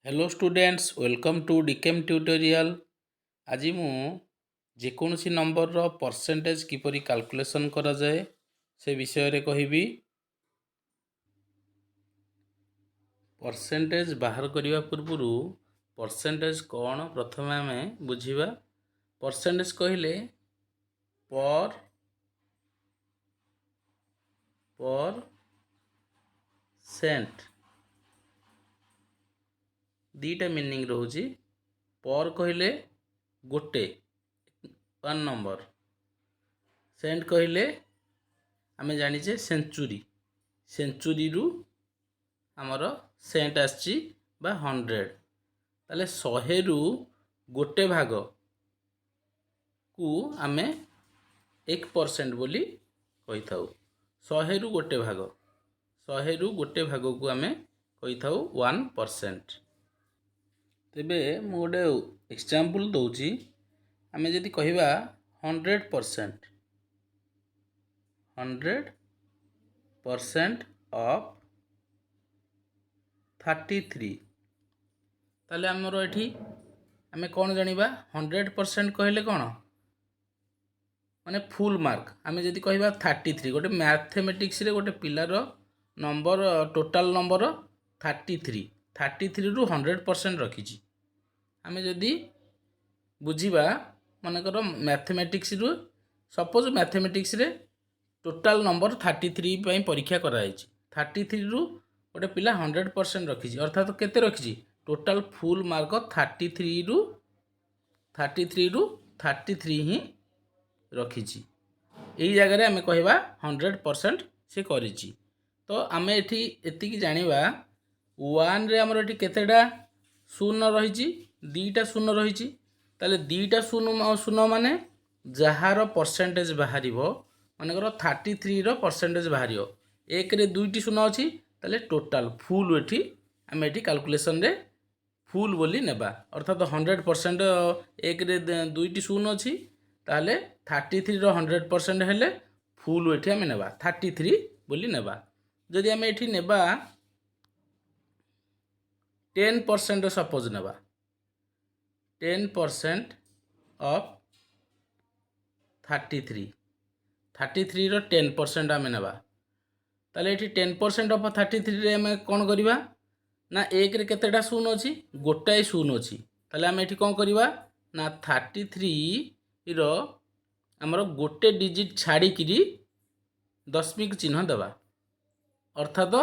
Hello students welcome to DKM tutorial. आज मु जेकोसी नंबर रो परसेंटेज किपरि कैलकुलेशन करा जाए से विषय रे कहिबी। परसेंटेज बाहर करिवा पूर्वरु परसेंटेज कोन प्रथमे हमें बुझिबा। परसेंटेज कहिले पर सेंट दीटा मीनिंग रोची। पर कहिले गोटे वन नंबर, सेंट कहिले आमे जानिचे सेंचुरी, सेंचुरी रु आमर सेंट आछि बा 100। ताले 100 रु गोटे भाग को आमे 1% बोली कहि थाउ। 100 रु गोटे भाग, 100 रु गोटे भाग को आमे कहि थाउ 1%। तेबे मु गोटे एग्जांपल दउची। आमे जदि कहिबा 100%, 100% ऑफ 33, ताले हमरो एठी आमे कोन जानिबा 100% कहले कोन माने फुल मार्क। आमे जदि कहिबा 33, गोटे मैथमेटिक्स रे गोटे पिलार नंबर टोटल नंबर 33, 33 रु 100% रखिछि। आमे जदि बुझिबा मानकर मैथमेटिक्स रु सपोज मैथमेटिक्स रे टोटल नंबर 33 पई परीक्षा करा आइछि। 33 रु गोटे पिला 100% रखिछि, अर्थात केते रखिछि टोटल फुल मार्क 33 रु 33 ही रखिछि। एई जगह रे हमें कहबा 100% से करिछि। तो आमे एठी एतिकी जानिबा 1 रे हमर एठी केतेडा शून्य रहिछि, दीटा शून्य रहिछि। ताले दीटा शून्य माने जहार परसेंटेज बाहरिबो मानेकर 33 रो परसेंटेज बाहरियो। एक रे दुईटी शून्य अछि, ताले टोटल फुल एठी आमे एठी कैलकुलेशन रे फुल बोली नेबा। अर्थात 100% एक रे दुईटी शून्य अछि, ताले 33 रो 100% हेले फुल एठी आमे नेबा 33 बोली नेबा। जदि आमे एठी नेबा 10% सपोज नेबा, 10% ऑफ 33, 33 रो 10% आमे नेबा। ताले एठी 10% ऑफ 33 रे आमे कोन करिबा ना एक रे केतेटा शून्य अछि, गोटाए शून्य अछि। ताले आमे एठी कोन करिबा ना 33 रो हमरो गोटे डिजिट छाड़ी किरी दशमिक चिन्ह देबा। अर्थात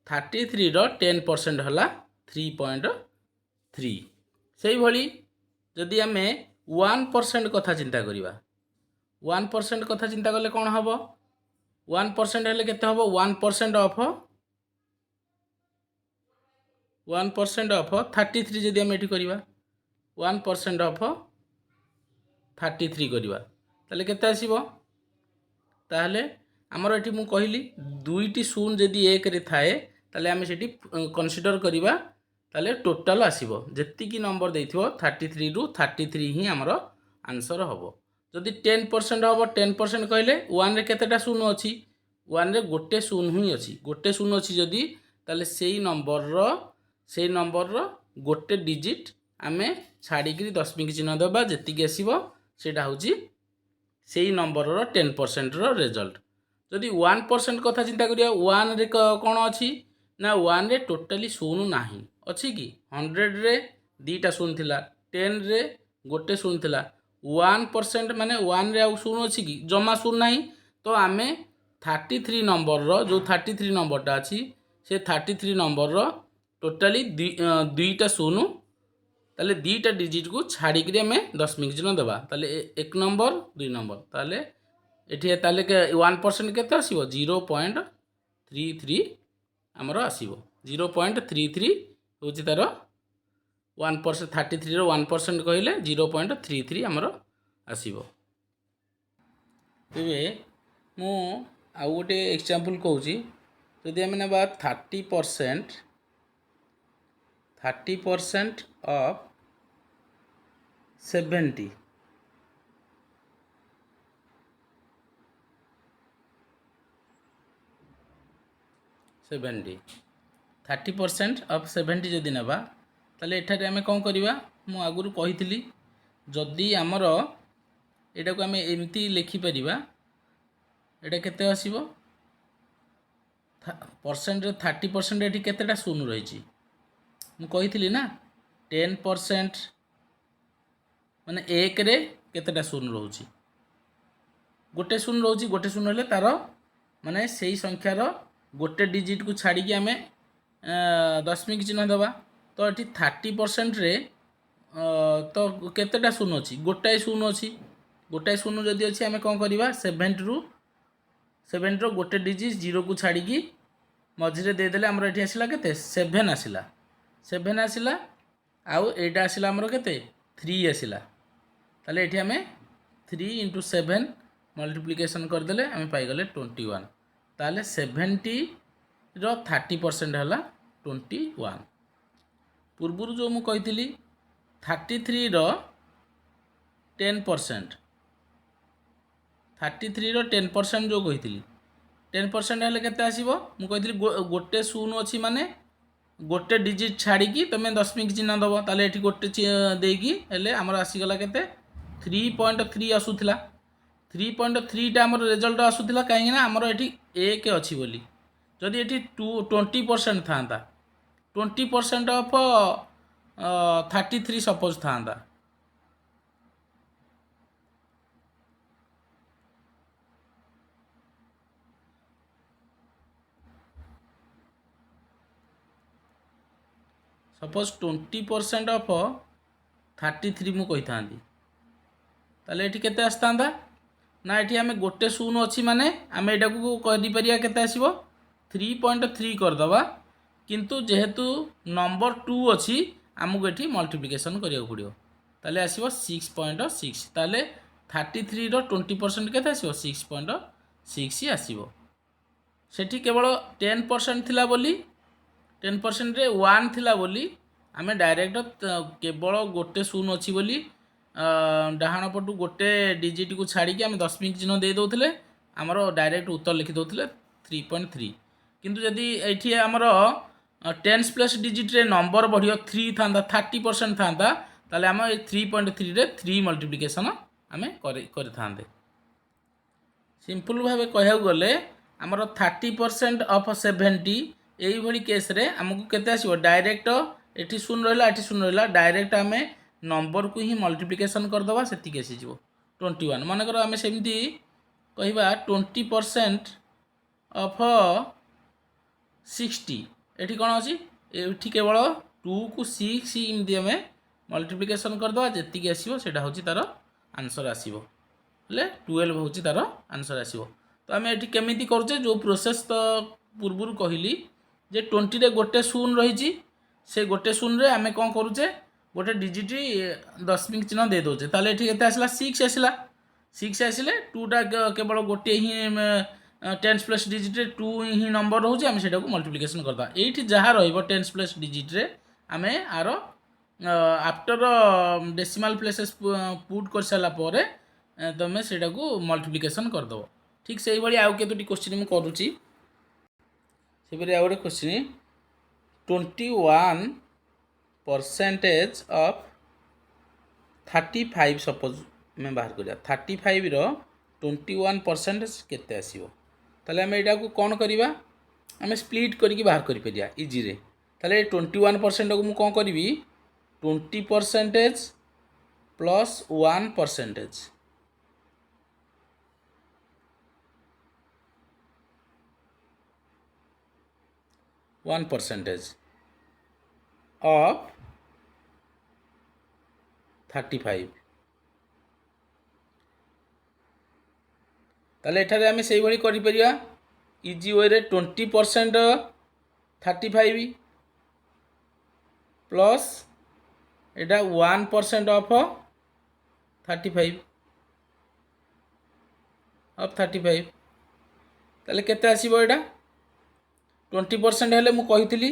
33 रो 10% हला 3.3। सेही भली जदि आमे 1% कथा चिंता करिबा, 1% कथा चिंता करले कोन हबो 1% हेले केते हबो 1% ऑफ 33 जदि आमे एठी करिबा 1% ऑफ 33 करिबा ताले केते आसीबो। ताहले हमर एठी मु कहिली दुईटी शून्य जदि एक रे थाए ताले आमे सेठी कंसीडर करिबा। ताले टोटल आसीबो जेति की नंबर देथिबो 33 रु 33 ही हमर आंसर हबो। जदि 10% हबो 10% कहले 1 रे केतेटा शून्य अछि, 1 रे गोटे शून्य ही अछि, गोटे शून्य अछि जदि ताले सेही नंबर रो गोटे डिजिट आमे छाड़ी किरी दशमिक चिन्ह देबा। जेति की आसीबो सेटा होची सेही नंबर रो 10% रो रिजल्ट। जदि 1% कथा चिंता करिया 1 रे कोन अछि ना 1 रे टोटली शून्य नाही अछि कि 100 रे दीटा शून्य थिला, 10 रे गोटे शून्य थिला। 1% माने 1 रे आउ शून्य अछि कि जमा शून्य नाही। तो आमे 33 नंबर रो जो 33 नंबरटा अछि से 33 नंबर रो टोटली दुईटा शून्य ताले दीटा डिजिट को छाड़ी करी हमें दशमिक चिन्ह देबा। ताले एक नंबर दुई नंबर ताले एठी ताले 1% केते आसीबो 0.33 हमरो आसीबो। 0.33 होची तारो 1%, 33 रो 1% कहिले 0.33 हमरो आसीबो। तेबे मु आ गोटे एग्जांपल कहूची। जदि हम नेबा 30% ऑफ 70, 30% ऑफ 70 जदि नेबा ताले एठारे आमे कौन करिबा मु आगुरु कहिथिली जदि आमर एटा को आमे एमती लिखि परिबा एटा केते आसीबो परसेंट रे 30% एठी केतेटा शून्य रहिछि मु कहिथिली ना 10% माने 1 रे केतेटा शून्य रहउछि गोटे शून्य रहउछि गोटे शून्य हेले तार माने सेही संख्यार गोटे डिजिट को छाड़ी कि आमे दशमिक चिन्ह दबा तो एठी 30% रे तो केतेटा शून्य अछि गोटाए शून्य अछि गोटाए शून्य जदि अछि आमे कोन करिबा 7 रो गोटे डिजिट 0 को छाड़ी कि मझिरे दे देले हमर एठी आसिला केते 7 आसिला 7 आसिला आउ एटा आसिला हमर केते 3 आसिला ताले एठी आमे 3 * 7 मल्टीप्लिकेशन कर देले आमे पाई गले 21 ताले 70 रो 30% हला 21 पूर्वरु जो मु कहिथिली 33 रो 10% 33 रो 10% जो कहिथिली 10% हेले केते आसीबो मु कहिथिली गोटे शून्य अछि माने गोटे डिजिट छाड़ी कि तमे दशमिक चिन्ह दबो ताले एठी गोटे देकी हेले हमर आसी गला केते 3.3 आसुथिला 3.3 टा हमर रिजल्ट आसुथिला काहे ना हमर एठी 1 अछि बोली जदि एठी 20% थांता 20% ऑफ 33 सपोज थांता सपोज 20% ऑफ 33 मु कहि थांती ताले एठी केते आस्तांदा ना एठी हमें गोटे शून्य अछि माने आमे एटा को करि परिया केते आसीबो 3.3 कर दबा किंतु जेहेतु नंबर 2 अछि हमकु एठी मल्टीप्लिकेशन करिया पड़ियो ताले आसीबो 6.6 ताले 33 रो 20% केते आसीबो 6.6 आसीबो सेठी केवल 10% थिला बोली 10% रे 1 थिला बोली आमे डायरेक्ट केवल गोटे शून्य अछि बोली डाहाण पटु गोटे डिजिट को छाड़ी कि आमे दशमिक चिन्ह दे दोथले हमरो डायरेक्ट उत्तर लिखि दोथले 3.3 किंतु यदि एठी हमरो 10 प्लस डिजिट रे नंबर बढ़ियो 3 थांदा 30% थांदा ताले हम 3.3 रे 3 मल्टीप्लिकेशन आमे करि थांदे सिंपल भाबे कहया गले हमरो 30% ऑफ 70 एई भली केस रे हमकु केते आसीबो डायरेक्ट एठी शून्य रहला डायरेक्ट आमे नंबर को ही मल्टीप्लिकेशन कर दबा सेति केसी जीवो 21 माने करो आमे सेमती कहिबा 20% ऑफ 60 एठी कोन अछि एठी केवल 2 को 6 इमदी आमे मल्टीप्लिकेशन कर दबा जेति के आसीबो सेटा होची तार आंसर आसीबो ले 12 होची तार आंसर आसीबो तो आमे एठी केमिति करजे जो प्रोसेस तो पूर्वरु कहिली जे 20 रे गोटे शून्य रहिची से गोटे शून्य रे आमे कोन करूचे गोटे डिजिट दशमिक चिन्ह दे दोचे ताले एठी केते आसला 6 आसला 6 आसिले 2 टा केवल गोटे ही 10 प्लस डिजिट रे 2 ही नंबर रहउचे आमे सेटा को मल्टीप्लिकेशन करदा एठी जहा रहइबो 10 प्लस डिजिट रे आमे आरो आफ्टर डेसिमल प्लेसेस पुट कर साला परे तमे सेटा को मल्टीप्लिकेशन कर दबो ठीक सेही भली आउ केतोटी क्वेश्चन मु करूची सेबरे आउडे क्वेश्चन 21 percentage of 35 सपोज मैं बाहर करिया 35 रो 21% केते आसीबो ताले हम एटा को कोन करिबा हम स्प्लिट करिकि बाहर करि परिया इजी रे ताले 21% को मु कोन करिवि 20% प्लस 1% 1% of 35 ताले एठारे आमे सेही भली करि परिया इजी वे रे 20% 35 प्लस एटा 1% ऑफ 35 ताले केते आसीबो एटा 20% हेले मु कहितली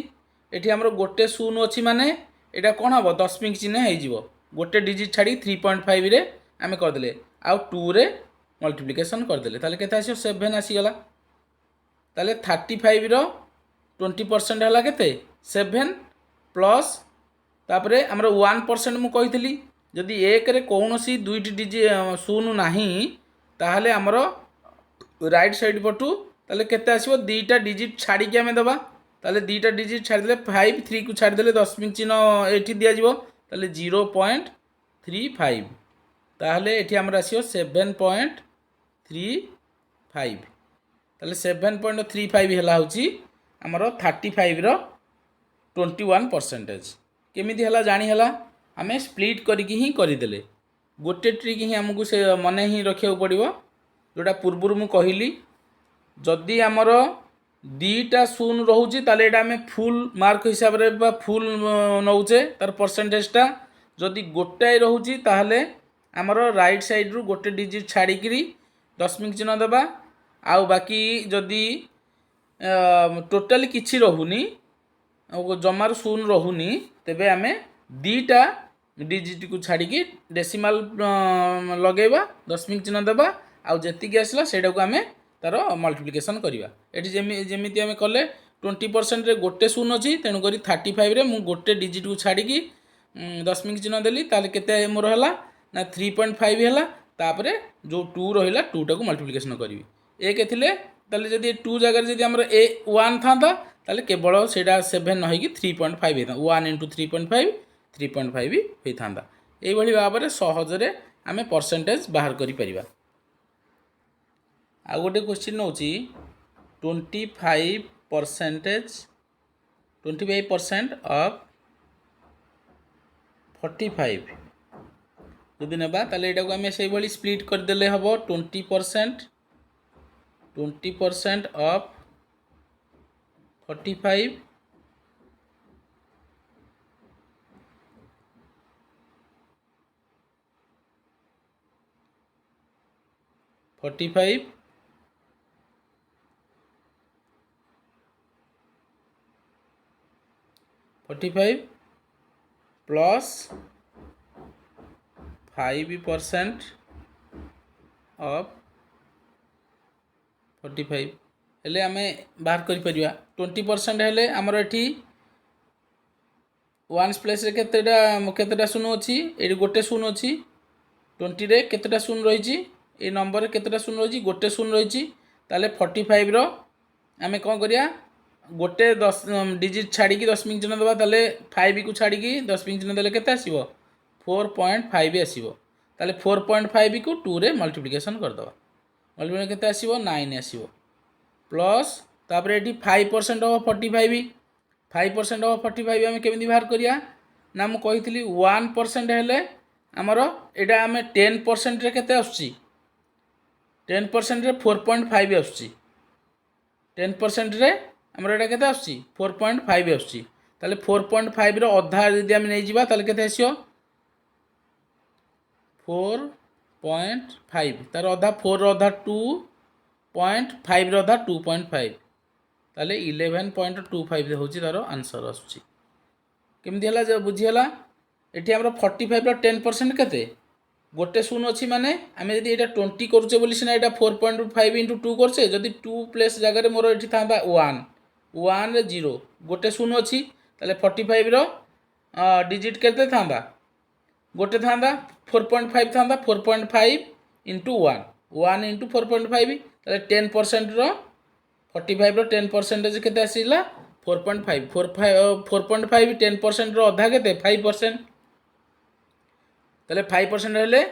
एठी हमरो गोटे शून्य अछि माने एटा कोन हबो दशमिक चिन्ह हे जिवो गोटे डिजिट छाड़ी 3.5 रे आमे कर देले आ 2 रे मल्टीप्लिकेशन कर देले ताले केते आसीयो 7 आसी गला ताले 35 रो 20% हला केते 7 प्लस तापरे आमर 1% मु कही जदि एक रे कौनसी दुईटी डिजिट शून्य नाही ताहले आमर राइट साइड पटू ताले केते आसीबो दीटा डिजिट छाड़ी के आमे दबा ताले दीटा डिजिट छाड़ी देले 5 3 को छाड़ी देले दशमिक चिन्ह एठी दिया जिवो ताले 0.35 ताहले एठी आमर आसीबो 7.35 ताले 7.35 हेला होची आमर 35 रो 21%। केमिति हला जानी हला आमे स्प्लिट करिकि ही करिदेले गोटे ट्रिक ही हमकु से मने ही रखिया पड़िबो जोटा पूर्वरु मु कहिली जदि आमर दीटा शून्य रोचे ताले एटा आमे फुल मार्क हिसाब रे बा फुल नौचे तार परसेंटेजटा जदि गोटाए रोचे ताहले आमर राइट साइड रु गोटे डिजिट छाड़ी करी दशमिक चिन्ह देबा आउ बाकी जदि टोटल किछि रहुनी जमार शून्य रहुनी तेबे आमे दीटा डिजिट को छाड़ी की डेसिमाल लगेबा दशमिक चिन्ह देबा आउ जेतिकी आसला सेटा को आमे तार मल्टीप्लिकेशन करिबा एठी जेमिति आमे कले 20% रे गोटे शून्य अछि तेनु करी 35 रे मु गोटे डिजिट को छाड़ी की दशमिक चिन्ह देली ताले केते मोर हला ना 3.5 हला तापरे जो 2 रहिला 2 टा को मल्टीप्लिकेशन करिवि एक एथिले ताले जदि 2 जगह जदि हमर ए 1 थांता ताले केवल सेटा 7 न होई कि 3.5 हेता 1 * 3.5 3.5 होई थांदा एई भली भाबरे सहज रे आमे परसेंटेज बाहर करि परिबा। आ गोटे क्वेश्चन होची 25% ऑफ 45 जदि नेबा ताले एटा को आमे सेई भली स्प्लिट कर देले हबो 20% ऑफ 45 45 प्लस 5% ऑफ 45 हेले आमे बाहर करि परिया 20% हेले हमर एठी 1 प्लेस रे केतेटा शून्य अछि एठी गोटे शून्य अछि 20 रे केतेटा शून्य रहिछि ए नंबर रे केतेटा शून्य रहिछि गोटे शून्य रहिछि ताले 45 रो आमे कोन करिया गोटे 10 डिजिट छाड़ी की दशमिक चिन्ह देबा ताले 5 को छाड़ी की दशमिक चिन्ह देले केते आसीबो 4.5 आसीबो ताले 4.5 को 2 रे मल्टीप्लिकेशन कर दबा मल्टीप्लिकेशन केते आसीबो 9 आसीबो प्लस तापर एठी 5% ऑफ 45 5% ऑफ 45 आमे केमिति बाहर करिया ना मु कहितली 1% हेले हमरो एटा आमे 10% रे केते आछी 10% रे 4.5 आछी 10% रे हमरो एटा केते आछी 4.5 आछी ताले 4.5 रो आधा यदि आमे नै जिबा ताले केते आसीयो 4.5 तार आधा 4 रो आधा 2.5 रो आधा 2.5 ताले 11.25 होची तार आंसर आछी केमिति हला जे बुझी हला एठी हमरो 45 रो 10% केते गोटे शून्य अच्छी माने आमे यदि एटा 20 करूचे बोली सिना एटा 4.5 * 2 करछे जदि 2 प्लेस जगह रे मोर एठी थांदा 1 रे 0 गोटे शून्य अच्छी ताले 45 रो डिजिट केते थांदा गोटे थांदा 4.5 थांदा 4.5 * 1 1 * 4.5 ताले 10% रो 45 रो 10% केते आसीला 4.5 4.5 10% रो आधा केते 5% ताले 5% हेले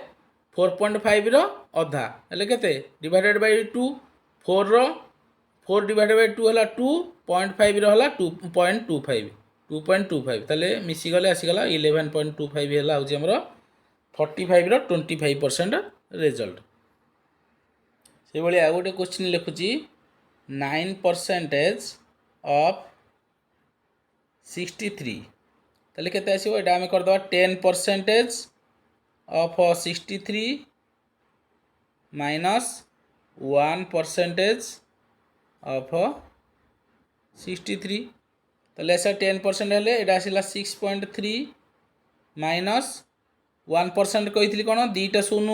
4.5 रो आधा हेले केते डिवाइडेड बाय 2 4 रो 4 डिवाइडेड बाय 2 हला 2.5 रो हला 2.25 ताले मिसी गले आसी गला 11.25 हला होची हमरो 45 रो 25% रिजल्ट से बळे आ गोटे क्वेश्चन लिखुची 9% ऑफ 63 ताले केते आसीबो एटा हम कर दबा 10% of 63 minus 1% of 63 ताले ऐसा 10% हेले एटा आसीला 6.3 minus 1% कहितली कोन दीटा शून्य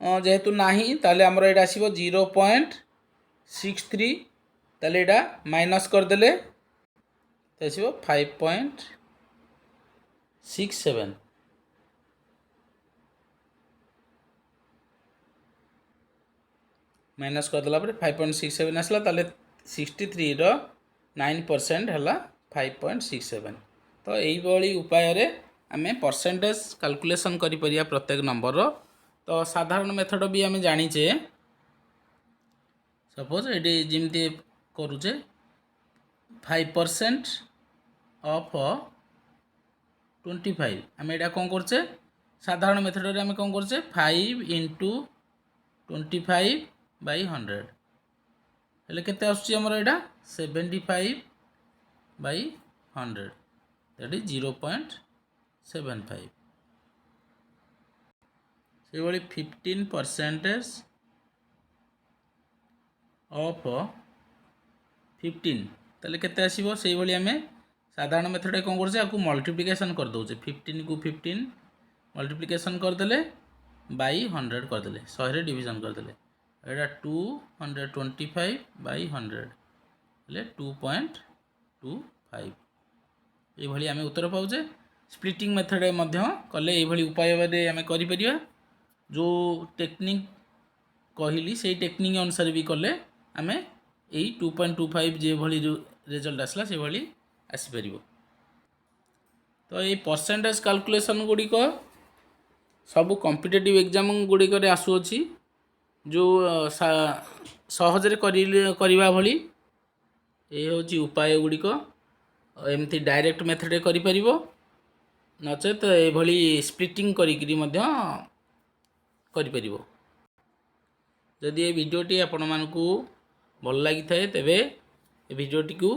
जेहेतु नाही ताले हमर एटा आसीबो 0.63 ताले एटा माइनस कर देले आसीबो 5.6 5.67 माइनस करदेला 5.67 आसला ताले 63 रो 9% है 5.67 तो यही उपाय रे आमे परसेंटेज कैलकुलेशन करि परिया प्रत्येक नंबर रो तो साधारण मेथड भी आमे जानिचे सपोज एटी जिमती करूचे 5% ऑफ 25 आमे एटा कोन करचे साधारण मेथड रे आमे कोन करचे 5 into 25 by 100 हेले केते आसुची हमर एटा 75 by 100 दैट इज 0.75 से वाली 15% ऑफ 15 ताले केते आसीबो सेही वाली हमें साधारण मेथड रे कोन करछे आकु मल्टीप्लिकेशन कर दोचे 15 को 15 मल्टीप्लिकेशन कर देले बाई 100 कर देले 100 रे डिवीजन कर देले एटा 225 बाई 100 ले 2.25 ये भली आमे उत्तर पाउचे स्प्लिटिंग मेथड मध्य कले ये भली उपाय रे आमे करि परिया जो टेक्निक कहली से टेक्निक अनुसार भी कले आमे एई 2.25 जे भली रिजल्ट आसला से भली आसी परिबो तो ये परसेंटेज कैलकुलेशन गुडी को सब कॉम्पिटिटिव एग्जाम गुडी करे आसु अछि जो सहज रे करिवा भली ए होची उपाय गुडी को एमती डायरेक्ट मेथड रे करि परिबो नचेत ए भली स्प्लिटिंग करिकरी मध्य करि परिबो जदि ये वीडियोटी आपण मानकू भल लागि थाए तेबे ए वीडियोटी को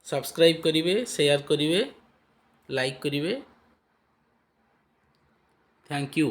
सब्सक्राइब करिवे शेयर करिवे लाइक करिवे थैंक यू।